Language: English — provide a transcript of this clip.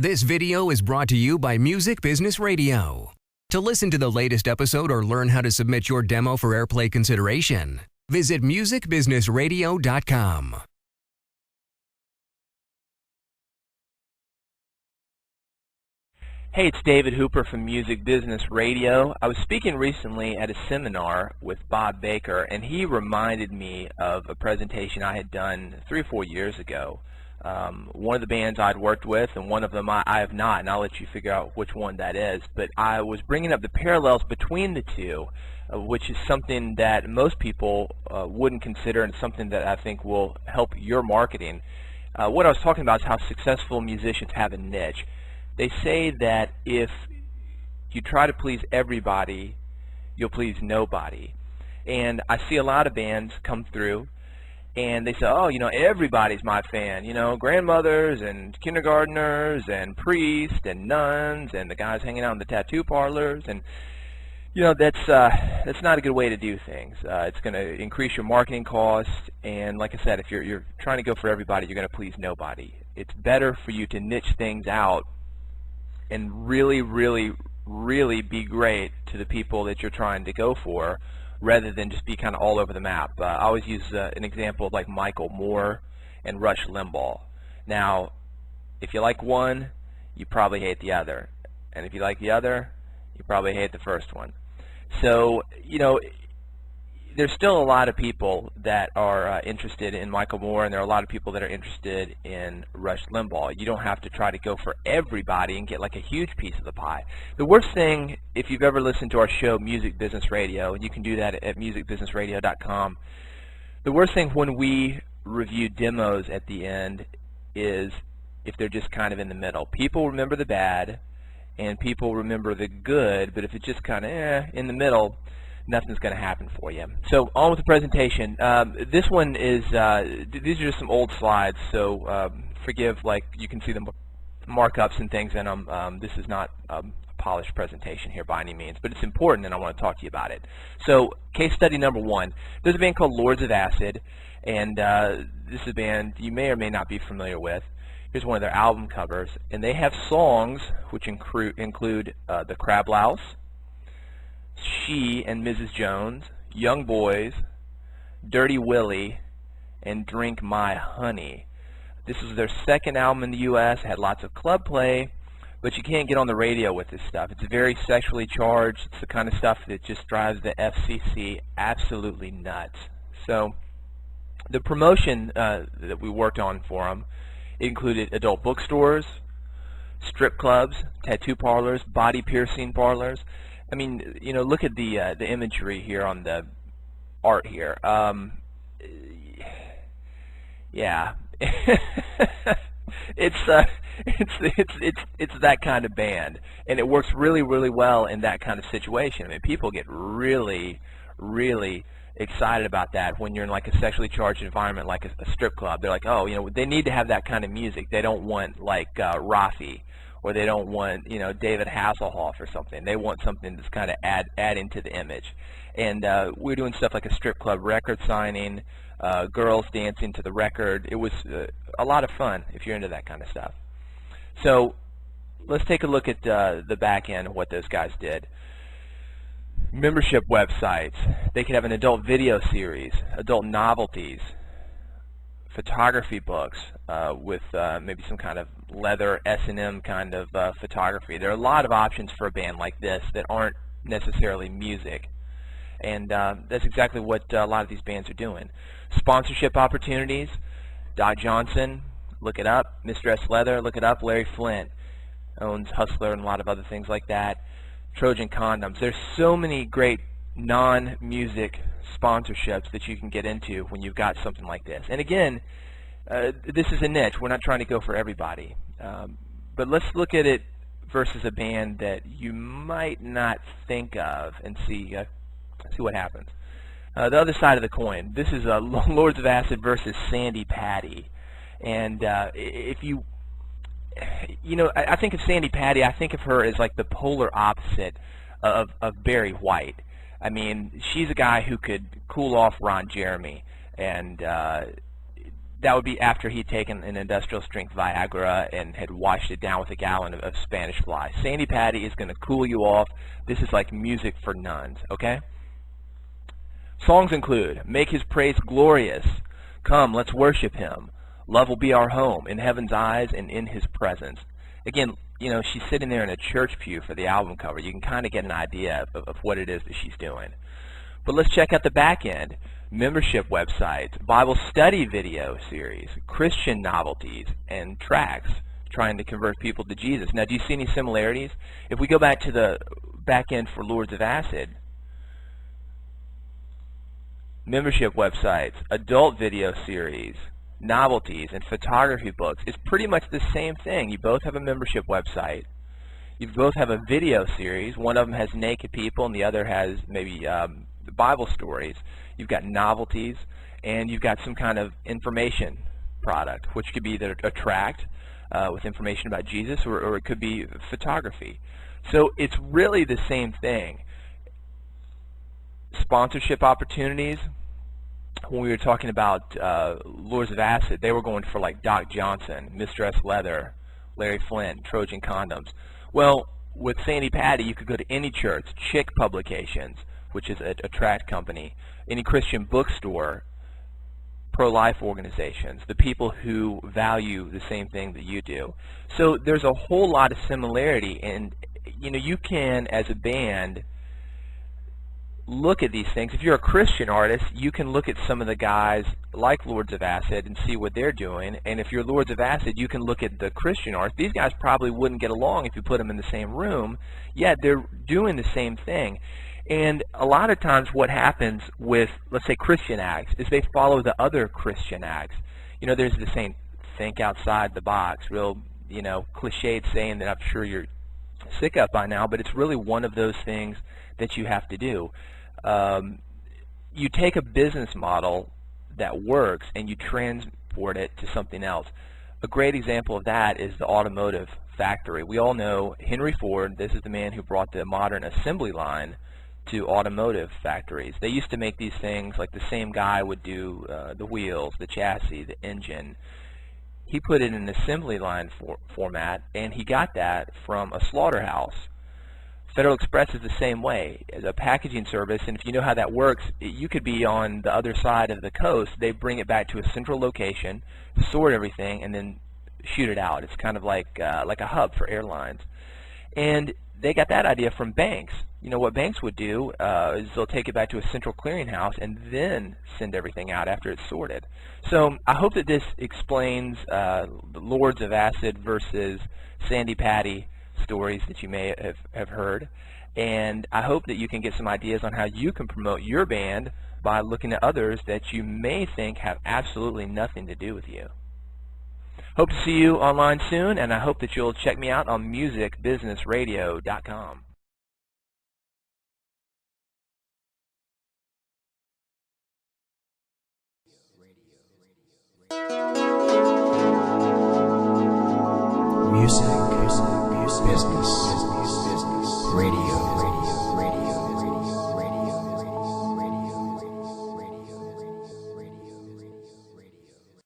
This video is brought to you by Music Business Radio. To listen to the latest episode or learn how to submit your demo for airplay consideration, visit musicbusinessradio.com. Hey, it's David Hooper from Music Business Radio. I was speaking recently at a seminar with Bob Baker, and he reminded me of a presentation I had done 3 or 4 years ago. One of the bands I'd worked with, and one of them I have not, and I'll let you figure out which one that is. But I was bringing up the parallels between the two, which is something that most people wouldn't consider, and something that I think will help your marketing. What I was talking about is how successful musicians have a niche. They say that if you try to please everybody, you'll please nobody. And I see a lot of bands come through, and they say, oh, you know, everybody's my fan. You know, grandmothers and kindergartners and priests and nuns and the guys hanging out in the tattoo parlors. And, you know, that's not a good way to do things. It's going to increase your marketing costs. And like I said, if you're trying to go for everybody, you're going to please nobody. It's better for you to niche things out and really, really, really be great to the people that you're trying to go for, rather than just be kind of all over the map. I always use an example of like Michael Moore and Rush Limbaugh. Now, if you like one, you probably hate the other. And if you like the other, you probably hate the first one. So, you know, there's still a lot of people that are interested in Michael Moore, and there are a lot of people that are interested in Rush Limbaugh. You don't have to try to go for everybody and get like a huge piece of the pie. The worst thing, if you've ever listened to our show, Music Business Radio, and you can do that at musicbusinessradio.com, the worst thing when we review demos at the end is if they're just kind of in the middle. People remember the bad, and people remember the good, but if it's just kind of in the middle, nothing's going to happen for you. So on with the presentation. This one is, these are just some old slides, so forgive, like you can see the markups and things in them. This is not a polished presentation here by any means, but it's important and I want to talk to you about it. So case study number 1, there's a band called Lords of Acid, and this is a band you may or may not be familiar with. Here's one of their album covers, and they have songs which include The Crab Louse, She and Mrs. Jones, Young Boys, Dirty Willie, and Drink My Honey. This was their second album in the U.S., had lots of club play, but you can't get on the radio with this stuff. It's very sexually charged. It's the kind of stuff that just drives the FCC absolutely nuts. So the promotion that we worked on for them included adult bookstores, strip clubs, tattoo parlors, body piercing parlors. I mean, you know, look at the imagery here on the art here. Yeah, it's that kind of band, and it works really, really well in that kind of situation. I mean, people get really, really excited about that when you're in like a sexually charged environment, like a strip club. They're like, oh, you know, they need to have that kind of music. They don't want like Rafi, or they don't want, you know, David Hasselhoff or something. They want something that's kind of adding to the image. And we're doing stuff like a strip club record signing, girls dancing to the record. It was a lot of fun if you're into that kind of stuff. So let's take a look at the back end of what those guys did. Membership websites. They could have an adult video series, adult novelties, photography books with maybe some kind of leather S&M kind of photography. There are a lot of options for a band like this that aren't necessarily music, and that's exactly what a lot of these bands are doing. Sponsorship opportunities. Doc Johnson, look it up. Mr. S. Leather, look it up. Larry Flint owns Hustler and a lot of other things like that. Trojan Condoms. There's so many great non-music sponsorships that you can get into when you've got something like this. And again, this is a niche. We're not trying to go for everybody. But let's look at it versus a band that you might not think of and see what happens. The other side of the coin. This is Lords of Acid versus Sandi Patty. And if you know, I think of Sandi Patty, I think of her as like the polar opposite of Barry White. I mean, she's a guy who could cool off Ron Jeremy and that would be after he'd taken an industrial strength Viagra and had washed it down with a gallon of Spanish Fly. Sandi Patty is going to cool you off. This is like music for nuns, okay? Songs include Make His Praise Glorious, Come, Let's Worship Him, Love Will Be Our Home, In Heaven's Eyes and In His Presence. Again, you know, she's sitting there in a church pew for the album cover. You can kind of get an idea of what it is that she's doing. But let's check out the back end. Membership websites, Bible study video series, Christian novelties, and tracks trying to convert people to Jesus. Now, do you see any similarities? If we go back to the back end for Lords of Acid, membership websites, adult video series, novelties, and photography books, it's pretty much the same thing. You both have a membership website. You both have a video series. One of them has naked people and the other has maybe Bible stories. You've got novelties, and you've got some kind of information product, which could be either a tract with information about Jesus, or it could be photography. So it's really the same thing. Sponsorship opportunities. When we were talking about Lords of Acid, they were going for like Doc Johnson, Mistress Leather, Larry Flint, Trojan Condoms. Well, with Sandi Patty, you could go to any church, Chick Publications, which is a tract company, any Christian bookstore, pro-life organizations, the people who value the same thing that you do. So there's a whole lot of similarity, and you know, you can, as a band, look at these things. If you're a Christian artist, you can look at some of the guys like Lords of Acid and see what they're doing, and if you're Lords of Acid, you can look at the Christian artists. These guys probably wouldn't get along if you put them in the same room, yet they're doing the same thing. And a lot of times what happens with, let's say, Christian acts is they follow the other Christian acts. You know, there's this saying, think outside the box, real, you know, cliched saying that I'm sure you're sick of by now, but it's really one of those things that you have to do. You take a business model that works and you transport it to something else. A great example of that is the automotive factory. We all know Henry Ford. This is the man who brought the modern assembly line to automotive factories. They used to make these things like the same guy would do the wheels, the chassis, the engine. He put it in an assembly line format, and he got that from a slaughterhouse. Federal Express is the same way as a packaging service, and if you know how that works, you could be on the other side of the coast. They bring it back to a central location, sort everything, and then shoot it out. It's kind of like a hub for airlines. And they got that idea from banks. You know, what banks would do is they'll take it back to a central clearinghouse and then send everything out after it's sorted. So I hope that this explains the Lords of Acid versus Sandi Patty stories that you may have heard. And I hope that you can get some ideas on how you can promote your band by looking at others that you may think have absolutely nothing to do with you. Hope to see you online soon, and I hope that you'll check me out on musicbusinessradio.com.